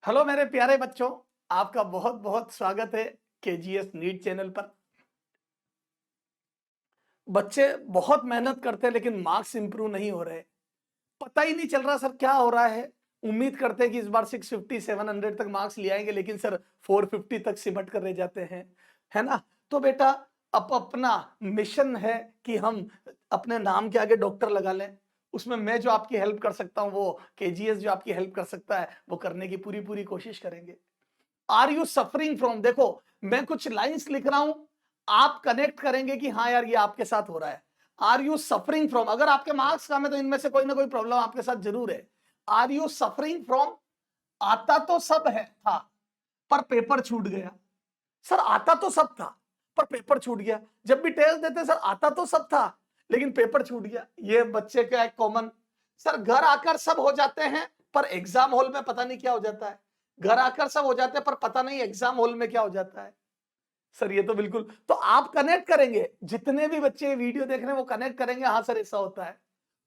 Hello मेरे प्यारे बच्चों, आपका बहुत बहुत स्वागत है केजीएस नीट चैनल पर। बच्चे बहुत मेहनत करते हैं लेकिन मार्क्स इंप्रूव नहीं हो रहे। पता ही नहीं चल रहा सर क्या हो रहा है। उम्मीद करते हैं कि इस बार 650 700 तक मार्क्स ले आएंगे लेकिन सर 450 तक सिमट कर रह जाते हैं, है ना। तो बेटा अब अपना मिशन है कि हम अपने नाम के आगे डॉक्टर लगा लें। उसमें मैं जो आपकी हेल्प कर सकता हूं वो केजीएस जो आपकी हेल्प कर सकता है वो करने की पूरी पूरी कोशिश करेंगे। आर यू सफरिंग फ्रॉम, देखो मैं कुछ लाइंस लिख रहा हूं, आप कनेक्ट करेंगे कि हाँ यार ये आपके साथ हो रहा है। आर यू सफरिंग फ्रॉम, अगर आपके मार्क्स कम है तो इनमें से कोई ना कोई प्रॉब्लम आपके साथ जरूर है। आर यू सफरिंग फ्रॉम, आता तो सब है था पर पेपर छूट गया। सर आता तो सब था पर पेपर छूट गया। जब भी टेस्ट देते सर आता तो सब था लेकिन पेपर छूट गया। ये बच्चे का एक कॉमन। सर घर आकर सब हो जाते हैं पर एग्जाम हॉल में पता नहीं क्या हो जाता है। घर आकर सब हो जाते हैं पर पता नहीं एग्जाम हॉल में क्या हो जाता है। सर ये तो बिल्कुल, तो आप कनेक्ट करेंगे, जितने भी बच्चे वीडियो देख रहे हैं वो कनेक्ट करेंगे, हाँ सर ऐसा होता है।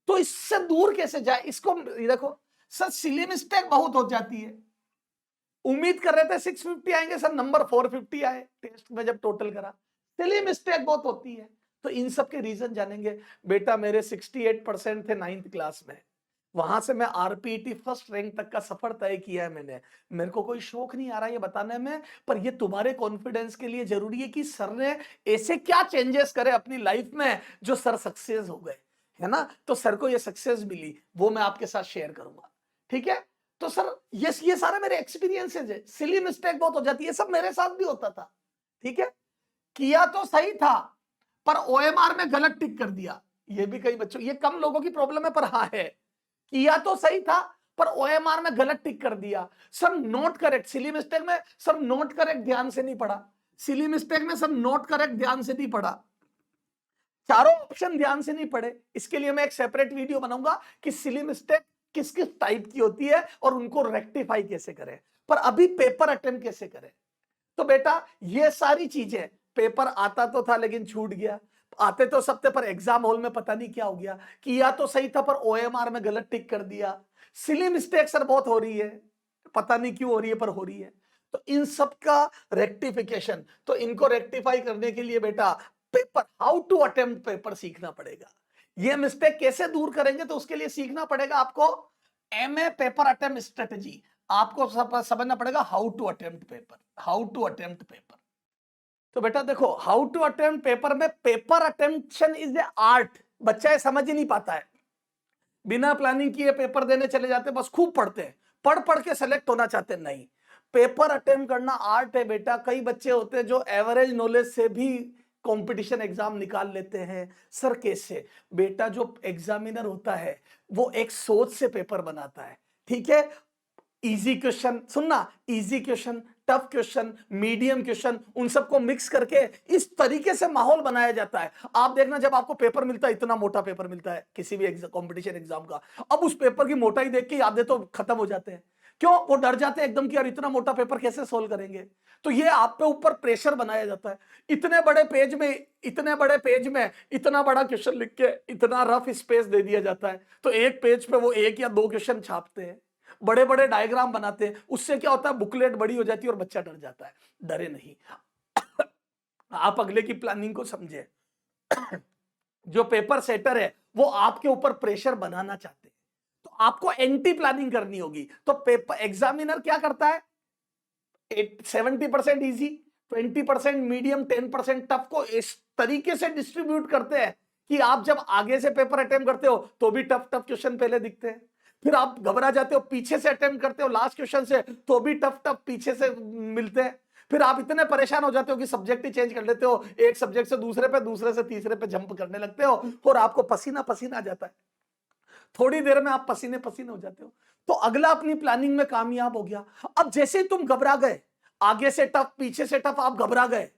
तो इससे दूर कैसे जाए, इसको देखो सर सिली मिस्टेक बहुत हो जाती है। उम्मीद कर रहे थे 650 आएंगे सर, नंबर 450 आए टेस्ट में जब टोटल करा। सिली मिस्टेक बहुत होती है। तो इन सब के रीजन जानेंगे। बेटा मेरे 68% थे 9th क्लास में, वहां से मैं आरपीटी फर्स्ट रैंक तक का सफर तय किया है मैंने। मेरे को कोई शौक नहीं आ रहा ये बताने में, पर ये तुम्हारे कॉन्फिडेंस के लिए जरूरी है कि सर ने ऐसे क्या चेंजेस करे अपनी लाइफ में जो सर सक्सेस हो गए, है ना। तो सर को ये सक्सेस मिली वो मैं आपके साथ शेयर करूंगा, ठीक है। तो सर ये सारे मेरे एक्सपीरियंसेस है। सिली मिस्टेक बहुत हो जाती है, सब मेरे साथ भी होता था, ठीक है। किया तो सही था पर ओएमआर में गलत टिक कर दिया। ये भी कई बच्चों, ये कम लोगों की प्रॉब्लम है पर हाँ है। किया तो सही था पर ओएमआर में गलत टिक कर दिया। Sir note correct, silly mistake में सर नोट करेक्ट ध्यान से नहीं पढ़ा। सिली मिस्टेक में सर नोट करेक्ट ध्यान से नहीं पढ़ा। चारों ऑप्शन ध्यान से नहीं पढ़े। इसके लिए मैं एक सेपरेट वीडियो बनाऊंगा कि सिली मिस्टेक किस किस टाइप की होती है और उनको रेक्टिफाई कैसे करें। पर अभी पेपर अटेम्प्ट कैसे करें। तो बेटा ये सारी चीजें, पेपर आता तो था लेकिन छूट गया, आते तो सब थे पर एग्जाम हॉल में पता नहीं क्या हो गया, किया तो सही था पर ओएमआर में गलत टिक कर दिया। सिली मिस्टेक सर बहुत हो रही है, पता नहीं क्यों हो रही है पर हो रही है। तो इन सब का रेक्टिफिकेशन, तो इनको रेक्टिफाई करने के लिए बेटा paper, how to attempt paper सीखना पड़ेगा। ये मिस्टेक कैसे दूर करेंगे तो उसके लिए सीखना पड़ेगा आपको एमए पेपर अटेम्प्ट स्ट्रेटेजी। आपको समझना पड़ेगा how to attempt paper, how to attempt paper. तो बेटा देखो हाउ टू अटेम्प्ट पेपर में paper attemption is a art. बच्चा ये समझ ही नहीं पाता है, बिना प्लानिंग किए पेपर देने चले जाते, बस खूब पढ़ते हैं, पढ़ पढ़ के सेलेक्ट होना चाहते हैं। नहीं, पेपर अटेम्प्ट करना आर्ट है बेटा। कई बच्चे होते हैं जो एवरेज नॉलेज से भी कंपटीशन एग्जाम निकाल लेते हैं। सर कैसे, बेटा जो एग्जामिनर होता है वो एक सोच से पेपर बनाता है, ठीक है। इजी क्वेश्चन सुनना, easy question, tough question, medium question, उन सबको मिक्स करके इस तरीके से माहौल बनाया जाता है। आप देखना जब आपको पेपर मिलता है, इतना मोटा पेपर मिलता है किसी भी कंपटीशन एग्जाम का, अब उस पेपर की मोटाई देख के यादें तो खत्म हो जाते हैं। क्यों, वो डर जाते हैं एकदम कि यार इतना मोटा पेपर कैसे सोल्व करेंगे। तो ये आप पे ऊपर प्रेशर बनाया जाता है। इतने बड़े पेज में, इतने बड़े पेज में इतना बड़ा क्वेश्चन लिख के इतना रफ स्पेस दे दिया जाता है, तो एक पेज पे वो एक या दो क्वेश्चन छापते हैं, बड़े बड़े डायग्राम बनाते हैं। उससे क्या होता है, बुकलेट बड़ी हो जाती है और बच्चा डर जाता है। डरे नहीं, आप अगले की प्लानिंग को समझे। जो पेपर सेटर है वो आपके ऊपर प्रेशर बनाना चाहते हैं, तो आपको एंटी प्लानिंग करनी होगी। तो पेपर एग्जामिनर क्या करता है, 70% इजी, 20% मीडियम, 10% टफ को इस तरीके से डिस्ट्रीब्यूट करते हैं कि आप जब आगे से पेपर अटेम्प्ट करते हो तो भी टफ टफ क्वेश्चन पहले दिखते हैं, फिर आप घबरा जाते हो, पीछे से अटेम्प्ट करते हो लास्ट क्वेश्चन से तो भी टफ टफ पीछे से मिलते हैं, फिर आप इतने परेशान हो जाते हो कि सब्जेक्ट ही चेंज कर लेते हो, एक सब्जेक्ट से दूसरे पे, दूसरे से तीसरे पे जंप करने लगते हो और आपको पसीना पसीना आ जाता है। थोड़ी देर में आप पसीने पसीने हो जाते हो। तो अगला अपनी प्लानिंग में कामयाब हो गया। अब जैसे ही तुम घबरा गए, आगे से टफ पीछे से टफ, आप घबरा गए,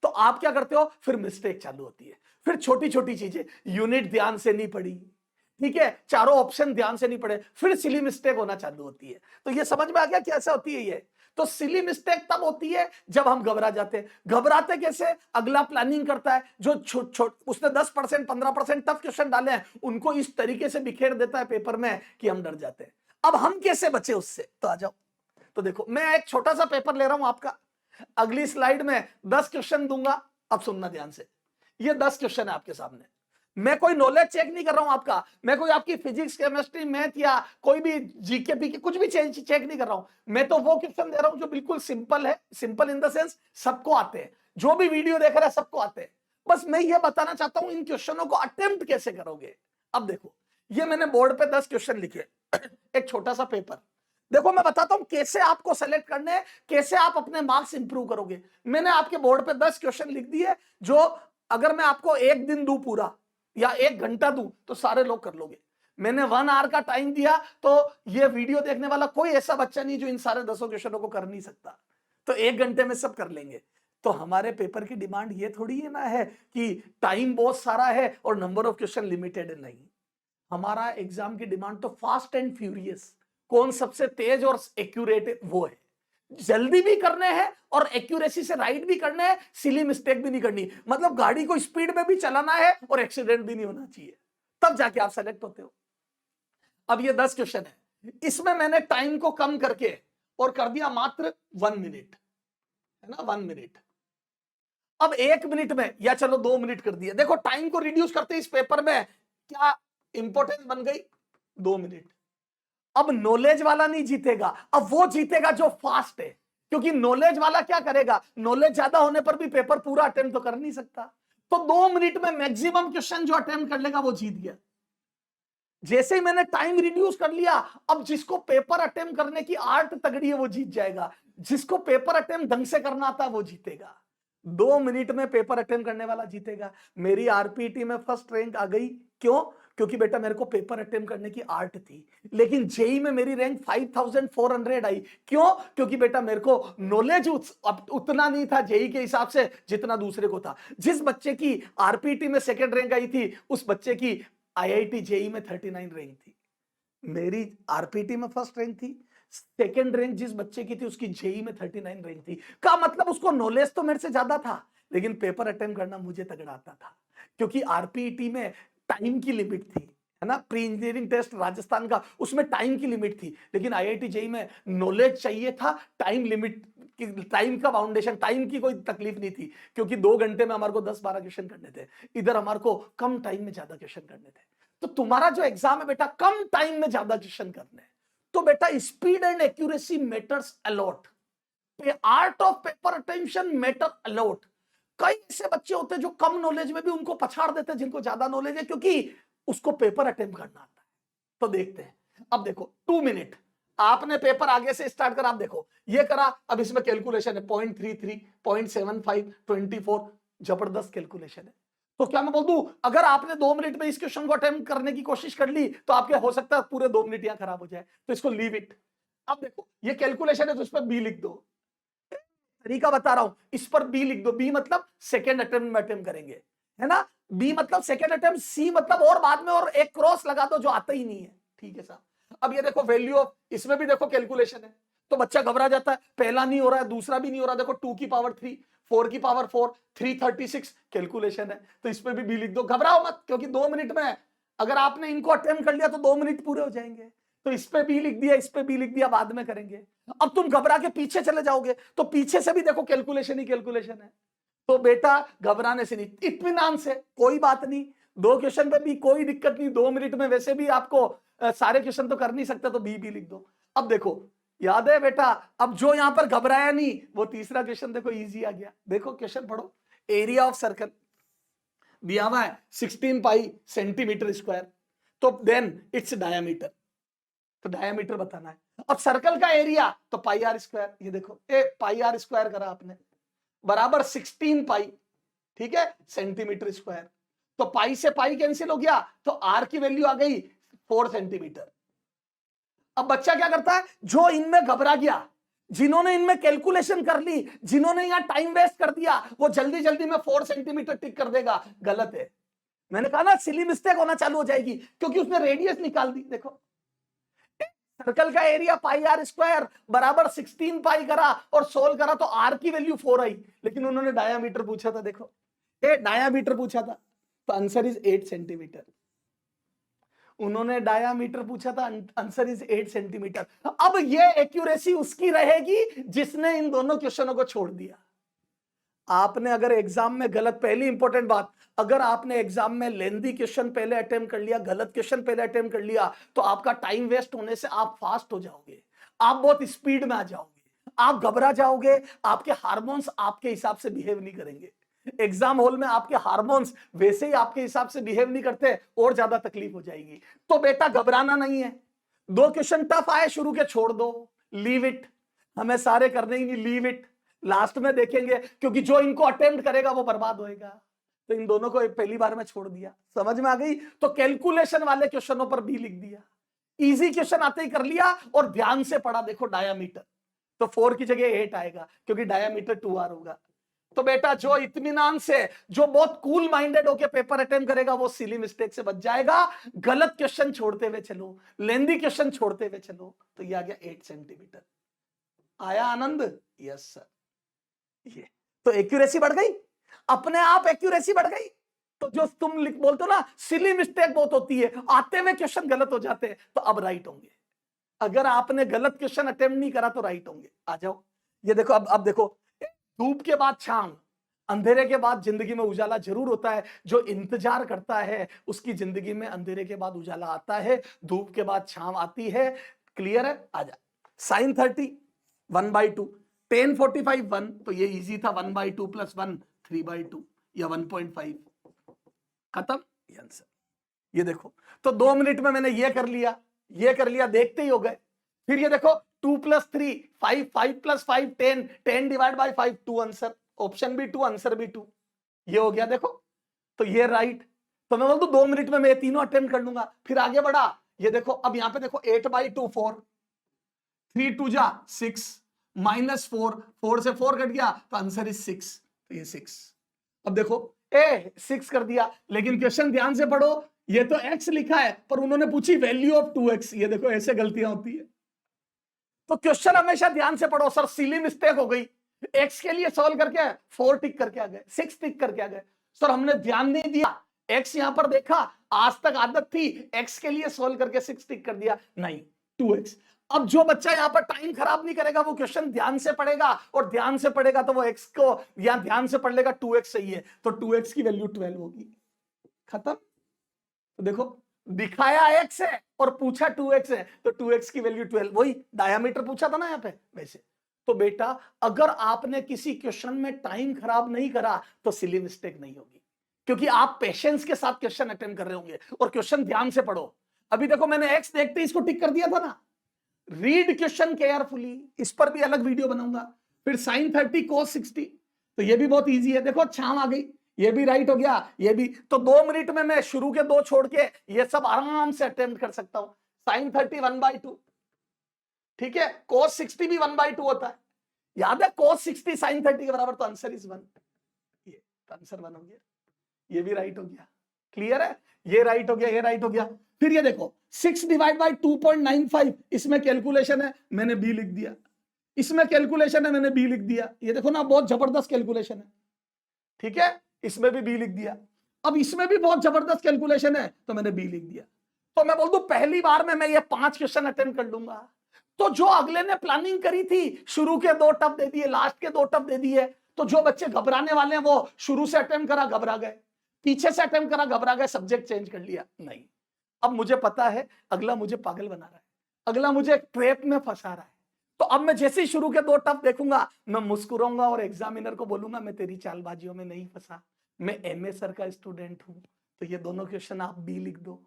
तो आप क्या करते हो, फिर मिस्टेक चालू होती है। फिर छोटी छोटी चीजें, यूनिट ध्यान से नहीं पढ़ी, ठीक है, चारों ऑप्शन ध्यान से नहीं पढ़े, फिर सिली मिस्टेक होना चालू होती है। तो ये समझ में आ गया कैसे होती है ये। तो सिली मिस्टेक तब होती है जब हम घबरा जाते हैं। घबराते कैसे, अगला प्लानिंग करता है, जो उसने 10% 15% टफ क्वेश्चन डाले हैं उनको इस तरीके से बिखेर देता है पेपर में कि हम डर जाते हैं। अब हम कैसे बचे उससे, तो आ जाओ। तो देखो मैं एक छोटा सा पेपर ले रहा हूं आपका, अगली स्लाइड में 10 क्वेश्चन दूंगा। अब सुनना ध्यान से, ये 10 क्वेश्चन है आपके सामने। मैं कोई नॉलेज चेक नहीं कर रहा हूं आपका, मैं कोई आपकी फिजिक्स केमिस्ट्री मैथ या कोई भी जीके पीके कुछ भी चेक नहीं कर रहा हूं। मैं तो वो क्वेश्चन दे रहा हूं जो बिल्कुल सिंपल है, सिंपल इन द सेंस सबको आते हैं, जो भी वीडियो देख रहा है सबको आते हैं। बस मैं ये बताना चाहता हूं इन क्वेश्चनों को अटेम्प्ट कैसे करोगे। अब देखो ये मैंने बोर्ड पे 10 क्वेश्चन लिखे, एक छोटा सा पेपर। देखो मैं बताता हूं कैसे आपको सेलेक्ट करने हैं, कैसे आप अपने मार्क्स इंप्रूव करोगे। मैंने आपके बोर्ड पे 10 क्वेश्चन लिख दिए, जो अगर मैं आपको एक दिन दूं पूरा या एक घंटा दूं तो सारे लोग कर लोगे। मैंने 1 आवर का टाइम दिया, तो ये वीडियो देखने वाला कोई ऐसा बच्चा नहीं जो इन सारे 10 क्वेश्चनों को कर नहीं सकता, तो 1 घंटे में सब कर लेंगे। तो हमारे पेपर की डिमांड ये थोड़ी है ना है कि टाइम बहुत सारा है और नंबर ऑफ क्वेश्चन लिमिटेड है, नहीं। हमारा एग्जाम की डिमांड तो फास्ट एंड फ्यूरियस, कौन सबसे तेज और एक्यूरेट है वो है। जल्दी भी करने हैं और एक्यूरेसी से राइट भी करने हैं, सिली मिस्टेक भी नहीं करनी, मतलब गाड़ी को स्पीड में भी चलाना है और एक्सीडेंट भी नहीं होना चाहिए, तब जाके आप सेलेक्ट होते हो। अब ये 10 क्वेश्चन है, इसमें मैंने टाइम को कम करके और कर दिया मात्र 1 मिनट, है ना, 1 मिनट। अब 1 मिनट में या चलो 2 मिनट कर दिया। देखो टाइम को रिड्यूस करते इस पेपर में क्या इंपॉर्टेंस बन गई, 2 मिनट। अब नॉलेज वाला नहीं जीतेगा, अब वो जीतेगा जो फास्ट है, क्योंकि नॉलेज वाला क्या करेगा, नॉलेज ज्यादा होने पर भी पेपर पूरा अटेम्प्ट तो कर नहीं सकता, तो 2 मिनट में मैक्सिमम क्वेश्चन जो अटेम्प्ट कर लेगा वो जीत गया। जैसे ही मैंने टाइम रिड्यूस कर लिया, अब जिसको पेपर अटेम्प्ट करने की आर्ट तगड़ी है वो जीत जाएगा, जिसको पेपर अटेम्प्ट ढंग से करना आता है वो जीतेगा। 2 मिनट में पेपर अटेम्प्ट करने वाला जीतेगा। मेरी आरपीटी में फर्स्ट रैंक आ गई, क्यों? क्योंकि बेटा मेरे को पेपर अटेम्प्ट करने की आर्ट थी। लेकिन जेई में मेरी रैंक 5400 आई, क्यों? क्योंकि बेटा मेरे को नॉलेज उतना नहीं था जेई के हिसाब से जितना दूसरे को था। जिस बच्चे की आरपीटी में सेकंड रैंक आई थी, उस बच्चे की आईआईटी जेई में 39 रैंक थी। मेरी आरपीटी में फर्स्ट रैंक थी, सेकंड रैंक जिस बच्चे की थी उसकी जेई में 39 रैंक थी। का मतलब उसको नॉलेज तो मेरे से ज्यादा था, लेकिन पेपर अटेम्प्ट करना मुझे तगड़ा आता था, क्योंकि आरपीटी में टाइम की लिमिट थी, है ना, प्री इंजीनियरिंग टेस्ट राजस्थान का, उसमें टाइम की लिमिट थी। लेकिन आईआईटी जेई में नॉलेज चाहिए था, टाइम लिमिट, टाइम का बाउंडेशन, टाइम की कोई तकलीफ नहीं थी, क्योंकि 2 घंटे में हमारे को 10-12 क्वेश्चन करने थे, इधर हमारे को कम टाइम में ज्यादा क्वेश्चन करने थे। तो तुम्हारा जो एग्जाम है बेटा कम टाइम में ज्यादा क्वेश्चन करने, तो बेटा speed and accuracy matters a lot, art of paper attention matter a lot. कई ऐसे बच्चे होते हैं जो कम नॉलेज में भी उनको पछाड़ देते हैं जिनको ज्यादा नॉलेज है, क्योंकि उसको पेपर अटेम्प्ट करना आता है। तो देखते हैं, अब देखो 2 मिनट, आपने पेपर आगे से स्टार्ट करा, आप देखो ये करा, अब इसमें कैलकुलेशन है 0.33, 0.75, 24, जबरदस्त कैलकुलेशन है। तो क्या मैं बोल दूं, अगर आपने 2 मिनट में इस क्वेश्चन को अटेम्प्ट करने की कोशिश कर ली तो आपके हो सकता है पूरे 2 मिनट यहां खराब हो जाए, तो इसको लीव इट। अब देखो ये कैलकुलेशन है तो इस पर बी लिख दो, तरीका बता रहा हूं, इस पर बी लिख दो, बी मतलब सेकेंड अटेम्प्ट में अटेम्प्ट करेंगे, है ना, बी मतलब सेकेंड अटेम्प्ट, सी मतलब और बाद में और एक क्रॉस लगा दो जो आता ही नहीं है, ठीक है साहब। अब ये देखो वैल्यू ऑफ, इसमें भी देखो कैलकुलेशन है, तो बच्चा घबरा जाता है, पहला नहीं हो रहा है, दूसरा भी नहीं हो रहा, देखो 2 की पावर 3, 4 की पावर 4, 336 कैलकुलेशन है, तो इस पर भी बी लिख दो। घबराओ मत, क्योंकि 2 मिनट में अगर आपने इनको अटेम्प्ट कर लिया तो 2 मिनट पूरे हो जाएंगे। तो इस पे बी लिख दिया, इस पे बी लिख दिया, बाद में करेंगे। अब तुम घबरा के पीछे चले जाओगे तो पीछे से भी देखो कैलकुलेशन ही कैलकुलेशन है, तो बेटा घबराने से नहीं, इत्मीनान से, कोई बात नहीं, 2 क्वेश्चन पे भी कोई दिक्कत नहीं, 2 मिनट में वैसे भी आपको सारे क्वेश्चन तो कर नहीं सकते, तो बी लिख दो। अब देखो याद है बेटा, अब जो यहां पर घबराया नहीं वो तीसरा क्वेश्चन देखो इजी आ गया। देखो क्वेश्चन पढ़ो, एरिया ऑफ सर्कल दिया हुआ है 16 पाई सेंटीमीटर स्क्वायर, तो देन इट्स डायामीटर, तो डायामीटर बताना है। अब सर्कल का एरिया तो पाई आर स्क्वायर, ये देखो पाई आर स्क्वायर करा आपने बराबर 16 पाई, ठीक है, सेंटीमीटर स्क्वायर, तो पाई से पाई कैंसिल हो गया, तो आर की वैल्यू आ गई 4 सेंटीमीटर। अब बच्चा क्या करता है, जो इनमें घबरा गया, जिन्होंने इनमें कैलकुलेशन कर ली, जिन्होंने यहां टाइम वेस्ट कर दिया, वो जल्दी जल्दी में 4 सेंटीमीटर टिक कर देगा, गलत है। मैंने कहा ना सिली मिस्टेक होना चालू हो जाएगी, क्योंकि उसने रेडियस निकाल दी। देखो सर्कल का एरिया पाई आर स्क्वायर बराबर 16 पाई करा और सोल्व करा तो आर की वैल्यू 4 आई, लेकिन उन्होंने डायामीटर पूछा था, देखो डायामीटर पूछा था, तो आंसर इज 8 सेंटीमीटर। उन्होंने डायामीटर पूछा था, आंसर इज 8 सेंटीमीटर। अब ये एक्यूरेसी उसकी रहेगी जिसने इन दोनों क्वेश्चनों को छोड़ दिया। आपने अगर एग्जाम में गलत, पहली इंपॉर्टेंट बात, अगर आपने एग्जाम में लेंदी क्वेश्चन पहले अटेम्प्ट कर लिया, गलत क्वेश्चन पहले अटेम्प्ट कर लिया, तो आपका टाइम वेस्ट होने से आप फास्ट हो जाओगे, आप बहुत स्पीड में आ जाओगे, आप घबरा जाओगे, आपके हार्मोन्स आपके हिसाब से बिहेव नहीं करेंगे। एग्जाम हॉल में आपके हार्मोन्स वैसे ही आपके हिसाब से बिहेव नहीं करते, और ज्यादा तकलीफ हो जाएगी। तो बेटा घबराना नहीं है। 2 क्वेश्चन टफ आए शुरू के, छोड़ दो, लीव इट, हमें सारे करने ही नहीं, लीव इट, लास्ट में देखेंगे, क्योंकि जो इनको अटेम्प्ट करेगा वो बर्बाद होएगा। तो इन दोनों को पहली बार में छोड़ दिया। समझ में आ गई? तो कैलकुलेशन वाले क्वेश्चनों पर भी लिख दिया, इजी क्वेश्चन आते ही कर लिया, और ध्यान से पढ़ा। देखो डायामीटर, तो 4 की जगह 8 आएगा, क्योंकि डायामीटर 2r होगा। तो बेटा जो इत्मीनान से, जो बहुत कूल माइंडेड होकर पेपर अटेम्प्ट करेगा, वो सिली मिस्टेक से बच जाएगा। गलत क्वेश्चन छोड़ते हुए चलो, लेंदी क्वेश्चन छोड़ते हुए चलो। तो ये आ गया 8 सेंटीमीटर। आया आनंद? Yes sir. ये तो एक्यूरेसी बढ़ गई, अपने आप एक्यूरेसी बढ़ गई। तो जो तुम लिख बोलते हो ना, सिली मिस्टेक बहुत होती है, आते हुए क्वेश्चन गलत हो जाते हैं, तो अब राइट होंगे। अगर आपने गलत क्वेश्चन अटेम्प्ट नहीं करा तो राइट होंगे। आ जाओ, ये देखो, अब देखो, धूप के बाद छांव, अंधेरे के बाद जिंदगी में उजाला जरूर होता है। जो इंतजार करता है उसकी जिंदगी में अंधेरे के बाद उजाला आता है, धूप के बाद छांव आती है। क्लियर है? आजा। sin 30 1/2, tan 45 1, तो ये इजी था, 1/2 + 1 3/2 या 1.5, खत्म ये आंसर। ये देखो, तो 2 मिनट में मैंने ये कर लिया, ये कर लिया, देखते ही हो गए। फिर ये देखो 2 + 3 5, 5 + 5 10, 10 डिवाइड बाय 5 2 आंसर, ऑप्शन भी 2, आंसर भी 2। ये हो गया देखो, तो ये राइट। तो मैं बोल दूं 2 मिनट में मैं तीनों अटेम्प्ट कर लूंगा। फिर आगे बढ़ा, ये देखो, अब यहां पे देखो 8/2 4, 3 2 जा 6, -4, 4 से 4 कट गया, तो आंसर इज 6। तो ये 6। अब देखो 6 कर दिया, लेकिन क्वेश्चन ध्यान से पढ़ो, ये तो x लिखा है, पर उन्होंने पूछी वैल्यू ऑफ 2x। ये देखो ऐसे गलतियां होती है। तो क्वेश्चन हमेशा ध्यान से पढ़ो। सर सिली मिस्टेक हो गई, x के लिए सॉल्व करके 4 टिक करके आ गए, 6 टिक करके आ गए। सर हमने ध्यान नहीं दिया, x यहां पर देखा, आज तक आदत थी, x के लिए सॉल्व करके 6 टिक कर दिया, नहीं 2x। अब जो बच्चा यहां पर टाइम खराब नहीं करेगा, वो क्वेश्चन ध्यान से पढ़ेगा, और ध्यान से पढ़ेगा तो वो x को यहां ध्यान से पढ़ लेगा, 2x सही है, तो 2x की वैल्यू 12 होगी। खत्म। तो देखो दिखाया x है और पूछा 2x है, तो 2x की वैल्यू 12, वही डायामीटर पूछा था ना यहाँ पे वैसे। तो बेटा अगर आपने किसी क्वेश्चन में टाइम खराब नहीं करा तो सिली मिस्टेक नहीं होगी, क्योंकि आप पेशेंस के साथ क्वेश्चन अटेम्प्ट कर रहे होंगे, और क्वेश्चन ध्यान से पढ़ो। अभी देखो मैंने x देखते ही इसको टिक कर दिया था ना। रीड क्वेश्चन केयरफुली, इस पर भी अलग वीडियो बनाऊंगा। फिर sin 30 cos 60, तो ये भी बहुत इजी है। देखो छांव आ गई, ये भी राइट हो गया, ये भी। तो 2 मिनट में मैं शुरू के 2 छोड़ के ये सब आराम से अटेम्प्ट कर सकता हूं। sin 30 1/2, ठीक है, cos 60 भी 1/2 होता है, याद है, cos 60 sin 30 के बराबर, तो आंसर इज 1। ये आंसर 1 हो गया, ये भी राइट हो गया। क्लियर है? ये राइट हो गया, ये राइट हो गया। फिर ये देखो 6 डिवाइड बाय 2.95, इसमें कैलकुलेशन है, मैंने बी लिख दिया। इसमें कैलकुलेशन है, मैंने बी लिख दिया। ये देखो ना, बहुत जबरदस्त कैलकुलेशन है, ठीक है, इसमें भी बी लिख दिया। अब इसमें भी बहुत जबरदस्त कैलकुलेशन है, तो मैंने बी लिख दिया। तो मैं बोल दूं पहली बार में मैं ये 5 क्वेश्चन अटेम्प्ट कर लूंगा। तो जो अगले ने प्लानिंग करी थी, शुरू के 2 टफ दे दिए, लास्ट के 2 टफ दे दिए, तो जो बच्चे घबराने वाले हैं वो शुरू से अटेम्प्ट करा, घबरा गए, पीछे से अटेम्प्ट करा, घबरा गए, सब्जेक्ट चेंज कर लिया। नहीं, अब मुझे पता है अगला मुझे पागल बना रहा है, अगला मुझे एक ट्रैप में फंसा रहा है। तो अब मैं जैसे ही शुरू के 2 टफ देखूंगा, मैं मुस्कुराऊंगा और एग्जामिनर को बोलूंगा मैं तेरी चालबाजियों में नहीं फंसा, मैं एमए सर का स्टूडेंट हूं। तो ये दोनों क्वेश्चन आप बी लिख दो,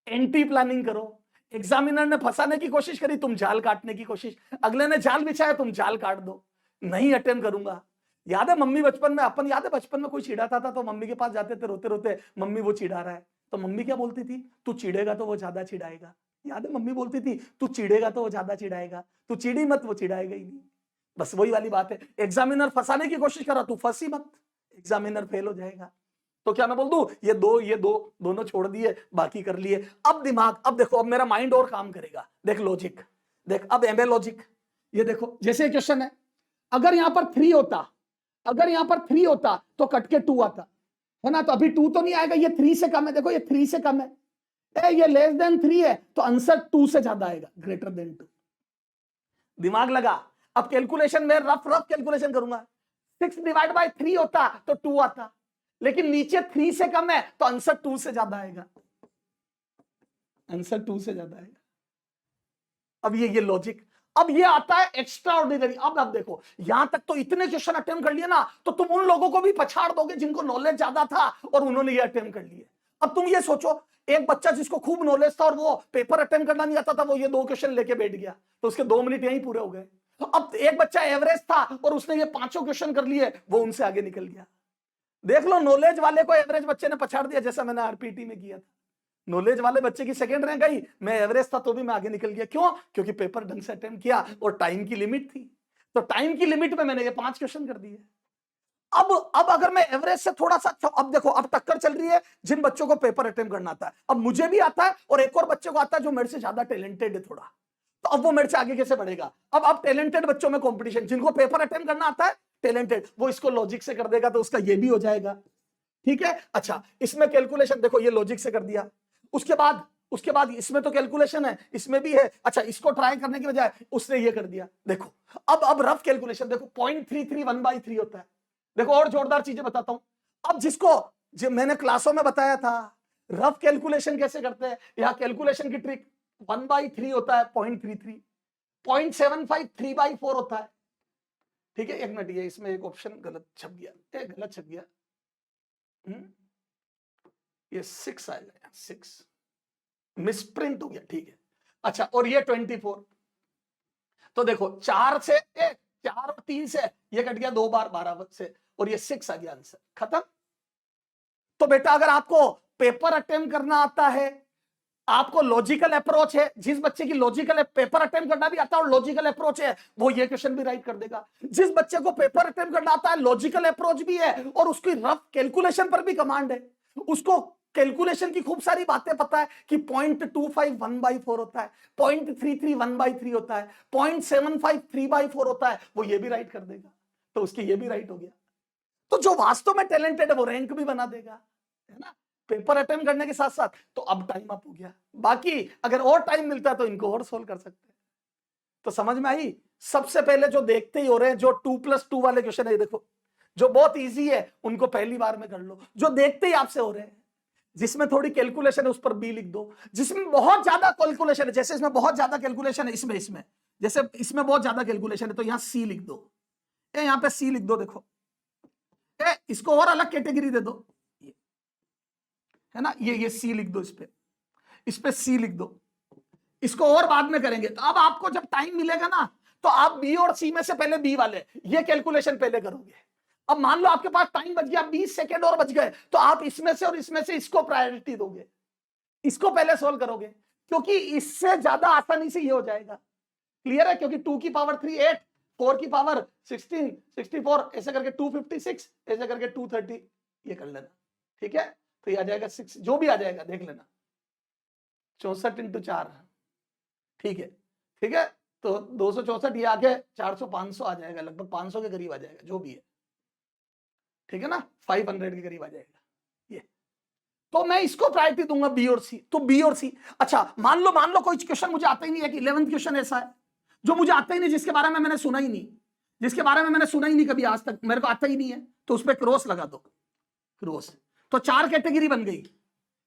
एंटी प्लानिंग करो। एग्जामिनर ने फंसाने की कोशिश करी, तुम जाल काटने की कोशिश, अगले ने जाल बिछाया, तुम जाल काट दो। नहीं अटेम्प्ट करूंगा। याद है मम्मी बचपन में, अपन याद है बचपन में कोई चिढ़ाता था तो मम्मी के पास जाते थे रोते रोते, मम्मी वो चिढ़ा रहा है, तो मम्मी क्या बोलती थी, तू चिढ़ेगा तो वो ज्यादा चिढ़ाएगा। याद है मम्मी बोलती थी तू चिढ़ेगा तो वो ज्यादा चिढ़ाएगा, तू चिढ़ी मत, वो चिढ़ाएगा ही नहीं। बस वही वाली बात है, एग्जामिनर फंसाने की कोशिश कर रहा, तू फंसी मत, एग्जामिनर फेल हो जाएगा। तो क्या मैं बोल दूं ये दोनों छोड़ दिए, बाकी कर लिए। अब दिमाग, अब देखो, अब मेरा माइंड और काम करेगा। देख लॉजिक, देख अब एमए लॉजिक। ये देखो जैसे क्वेश्चन है, अगर यहां पर 3 होता, अगर यहां पर 3 होता तो कट के 2 आता है ना, तो अभी 2 तो नहीं आएगा, ये 3 से कम है, देखो ये 3 से कम है, ये लेस देन 3 है तो आंसर 2 से ज्यादा आएगा, ग्रेटर देन 2। दिमाग लगा। अब कैलकुलेशन में रफ रफ कैलकुलेशन करूंगा, 6 डिवाइड बाय 3 होता तो 2 आता, लेकिन नीचे 3 से कम है तो आंसर 2 से ज्यादा आएगा, आंसर 2 से ज्यादा आएगा। अब ये लॉजिक। अब ये आता है एक्स्ट्रा ऑर्डिनरी। अब देखो, यहां तक तो इतने क्वेश्चन अटेम्प्ट कर लिए ना, तो तुम उन लोगों को भी पछाड़ दोगे जिनको नॉलेज ज्यादा था और उन्होंने ये अटेम्प्ट कर लिए। अब तुम ये सोचो, एक बच्चा जिसको खूब नॉलेज था और वो पेपर अटेम्प्ट करना नहीं आता था, वो ये 2 क्वेश्चन लेके बैठ गया तो उसके 2 मिनट यहीं पूरे हो गए। अब एक बच्चा एवरेज था और उसने ये 5 क्वेश्चन कर लिए, वो उनसे आगे निकल गया। देख लो, नॉलेज वाले को एवरेज बच्चे ने पछाड़ दिया, जैसा मैंने आरपीटी में किया था। नॉलेज वाले बच्चे की सेकंड रैंक आई, मैं एवरेज था तो भी मैं आगे निकल गया। क्यों? क्योंकि पेपर ढंग से अटेम्प्ट किया और टाइम की लिमिट थी, तो टाइम की लिमिट में मैंने ये 5 क्वेश्चन कर दिए। अब अगर मैं एवरेज से थोड़ा सा, अब देखो, अब टक्कर चल रही है जिन बच्चों को पेपर अटेम्प्ट करना आता है। अब मुझे भी आता है और एक और बच्चे को आता है जो मेरे से ज्यादा टैलेंटेड है थोड़ा, तो अब वो मेरे से आगे कैसे बढ़ेगा? अब टैलेंटेड बच्चों में कंपटीशन, जिनको पेपर अटेम्प्ट करना आता है टैलेंटेड, वो इसको लॉजिक से कर देगा तो उसका ये भी हो जाएगा। ठीक है, अच्छा, इसमें कैलकुलेशन देखो, ये लॉजिक से कर दिया। उसके बाद इसमें तो कैलकुलेशन है, इसमें भी है। अच्छा, इसको ट्राई करने की बजाय उसने ये कर दिया। देखो, अब रफ कैलकुलेशन देखो, 0.33 1/3 होता है। देखो, और जोरदार चीजें बताता हूं। अब जो मैंने क्लासों में बताया था रफ कैलकुलेशन कैसे करते हैं, यहां कैलकुलेशन की ट्रिक 1/3 होता है 0.33, 0.75 3/4 होता है। ठीक है, एक मिनट, ये इसमें एक ऑप्शन गलत छप गया, गलत छप गया। ये 6 आएगा, 6 मिसप्रिंट हो गया। ठीक है, अच्छा, और ये 24, तो देखो 4 से 4 और 3 से ये कट गया 2 बार 12 से, और ये 6 आ गया, आंसर खत्म। तो बेटा, अगर आपको पेपर अटेम्प्ट करना आता है, आपको लॉजिकल अप्रोच है, जिस बच्चे की लॉजिकल पेपर अटेम्प्ट करना भी आता है और लॉजिकल अप्रोच है, वो ये क्वेश्चन भी राइट कर देगा। जिस बच्चे को पेपर अटेम्प्ट करना आता है, लॉजिकल अप्रोच भी है और उसकी रफ कैलकुलेशन पर भी कमांड है, उसको कैलकुलेशन की खूब सारी बातें पता है कि 0.25 1/4 होता है, 0.33 1/3 होता है, 0.75 3/4 होता है, वो ये भी राइट कर देगा, तो उसकी ये भी राइट हो गया। तो जो वास्तव में टैलेंटेड है वो रैंक भी बना देगा, है ना, पेपर अटेम्प्ट करने के साथ साथ। तो अब टाइम अप हो गया, बाकी अगर और टाइम मिलता है तो इनको और सोल्व कर सकते हैं। तो समझ में आई? सबसे पहले जो देखते ही हो रहे हैं, जो 2+2 वाले क्वेश्चन है, देखो जो बहुत इजी है उनको पहली बार में कर लो, जो देखते ही आपसे हो रहे हैं, जिसमें थोड़ी कैलकुलेशन है उस पर बी लिख दो, जिसमें बहुत ज्यादा कैलकुलेशन है, जैसे इसमें बहुत ज्यादा कैलकुलेशन है, इसमें जैसे इसमें बहुत ज्यादा कैलकुलेशन है, तो यहां सी लिख दो, यहां पे सी लिख दो। देखो, इसको और अलग कैटेगरी दे दो, है ना, ये सी लिख दो, इस पे सी लिख दो, इसको और बाद में करेंगे। तो अब आपको जब टाइम मिलेगा ना, तो आप बी और सी में से पहले बी वाले ये कैलकुलेशन पहले करोगे। अब मान लो आपके पास टाइम बच गया, 20 सेकेंड और बच गए, तो आप इसमें से और इसमें से इसको प्रायोरिटी दोगे, इसको पहले सोल्व करोगे, क्योंकि इससे ज्यादा आसानी से ये हो जाएगा। क्लियर है? क्योंकि 2 की पावर 3 8, 4 की पावर 16 64, ऐसे करके 256, ऐसे करके 230, ये कर लेना। ठीक है, तो ये आ जाएगा 6, जो भी आ जाएगा देख लेना, 64 × 4। ठीक है, ठीक है, तो 264, ये आगे 400 500 आ जाएगा, लगभग 500 के करीब आ जाएगा, जो भी है। ठीक है ना, 500 के करीब आ जाएगा ये। तो मैं इसको प्रायोरिटी दूंगा, बी और सी, तो बी और सी। अच्छा, मान लो कोई क्वेश्चन मुझे आता ही नहीं है, कि 11th क्वेश्चन ऐसा है जो मुझे आता ही नहीं, जिसके बारे में मैंने सुना ही नहीं, कभी आज तक, मेरे को आता ही नहीं है, तो उस पर क्रॉस लगा दो, क्रॉस। तो 4 कैटेगरी बन गई,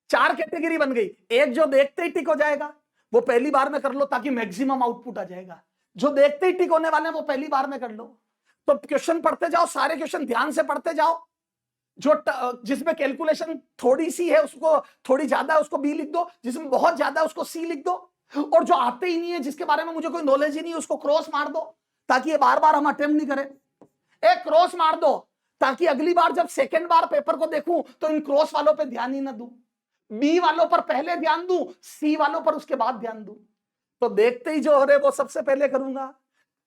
4 कैटेगरी बन गई। एक जो देखते ही टिक हो जाएगा वो पहली बार में कर लो, ताकि मैक्सिमम आउटपुट आ जाएगा। जो देखते ही टिक होने वाले हैं वो पहली बार में कर लो। तो क्वेश्चन पढ़ते जाओ, सारे क्वेश्चन ध्यान से पढ़ते जाओ, जो जिसमें कैलकुलेशन थोड़ी सी है उसको, थोड़ी ज्यादा है उसको बी लिख दो, जिसमें बहुत ज्यादा है उसको सी लिख दो, और जो आते ही नहीं है, जिसके बारे में मुझे कोई नॉलेज ही नहीं है, उसको क्रॉस मार दो, ताकि ये बार बार हम अटेम्प्ट नहीं करें। एक क्रॉस मार दो, ताकि अगली बार जब सेकंड बार पेपर को देखूं तो इन क्रॉस वालों पे ध्यान ही ना दूं, बी वालों पर पहले ध्यान दूं, सी वालों पर उसके बाद ध्यान दूं। तो देखते ही जो हो रहे वो सबसे पहले करूंगा,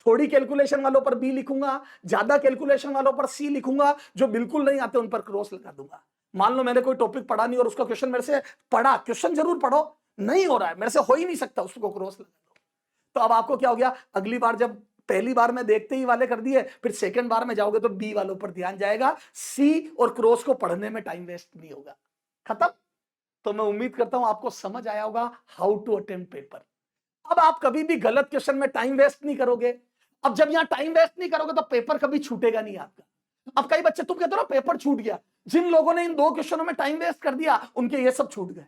थोड़ी कैलकुलेशन वालों पर बी लिखूंगा, ज्यादा कैलकुलेशन वालों पर सी लिखूंगा, जो बिल्कुल नहीं आते उन पर क्रॉस लगा दूंगा। मान लो मैंने कोई टॉपिक पढ़ा नहीं और उसका क्वेश्चन मेरे से पढ़ा, क्वेश्चन जरूर पढ़ो, नहीं हो रहा है, मेरे से हो ही नहीं सकता, उसको क्रॉस लगा दो। तो अब आपको क्या हो गया, अगली बार जब पहली बार में देखते ही वाले कर दिए, फिर सेकंड बार में जाओगे तो बी वालों पर ध्यान जाएगा, सी और क्रॉस को पढ़ने में टाइम वेस्ट नहीं होगा। खत्म। तो मैं उम्मीद करता हूं आपको समझ आया होगा हाउ टू अटेम्प्ट पेपर। अब आप कभी भी गलत क्वेश्चन में टाइम वेस्ट नहीं करोगे। अब जब यहां टाइम वेस्ट नहीं करोगे तो पेपर कभी छूटेगा नहीं आपका। अब कई बच्चे तुम कहते हो ना पेपर छूट गया, जिन लोगों ने इन 2 क्वेश्चनों में टाइम वेस्ट कर दिया उनके ये सब छूट गए।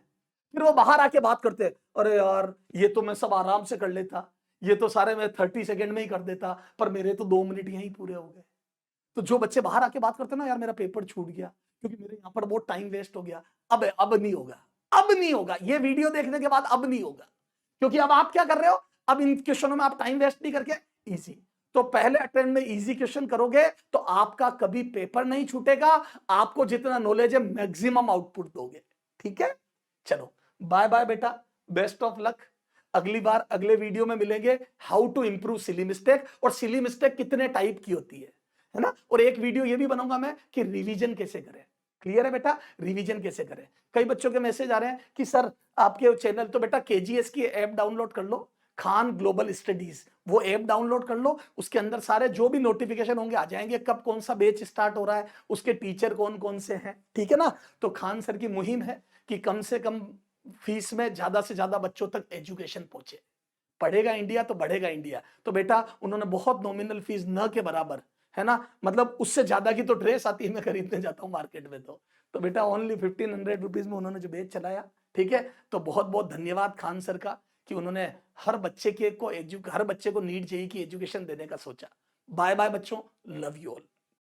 फिर वो बाहर आके बात करते हैं, अरे यार ये तो मैं सब आराम से कर लेता, ये तो सारे मैं 30 सेकंड में ही कर देता, पर मेरे तो 2 मिनट यहीं पूरे हो गए। तो जो बच्चे बाहर आके बात करते हैं ना, यार मेरा पेपर छूट गया क्योंकि मेरे यहाँ पर बहुत टाइम वेस्ट हो गया, अब नहीं होगा, अब नहीं होगा। ये वीडियो देखने के बाद अब नहीं होगा, क्योंकि अब आप क्या कर रहे हो, अब इन क्वेश्चनों में आप टाइम वेस्ट नहीं करके इजी। तो पहले अटेम्प्ट में इजी क्वेश्चन करोगे तो आपका कभी पेपर नहीं छूटेगा, आपको जितना नॉलेज है मैक्सिमम आउटपुट दोगे। ठीक है, चलो बाय बाय बेटा, बेस्ट ऑफ लक। अगली बार अगले वीडियो में मिलेंगे how to improve silly mistake, और सिली मिस्टेक कितने टाइप की होती है ना। और एक वीडियो ये भी बनाऊंगा मैं कि रिवीजन कैसे करें। क्लियर है बेटा, रिवीजन कैसे करें। कई बच्चों के मैसेज आ रहे हैं कि सर आपके चैनल, तो बेटा केजीएस की ऐप डाउनलोड कर लो, खान ग्लोबल स्टडीज, वो ऐप डाउनलोड कर लो। उसके अंदर सारे जो भी नोटिफिकेशन होंगे आ जाएंगे, कब कौन सा बैच स्टार्ट हो रहा है, उसके टीचर कौन कौन से हैं। ठीक है ना। तो खान सर की मुहिम है कि कम से कम फीस में ज्यादा से ज्यादा बच्चों तक एजुकेशन पहुंचे। पढ़ेगा इंडिया तो बढ़ेगा इंडिया। तो बेटा उन्होंने बहुत नॉमिनल फीस न के बराबर, है ना, मतलब उससे ज्यादा की तो ड्रेस आती है, मैं खरीदने जाता हूँ मार्केट में। तो बेटा ओनली 1500 रुपीज में उन्होंने जो बैच चलाया। ठीक है, तो बहुत बहुत धन्यवाद खान सर का कि उन्होंने हर बच्चे को नीड चाहिए कि एजुकेशन देने का सोचा। बाय बाय बच्चों, लव यू ऑल।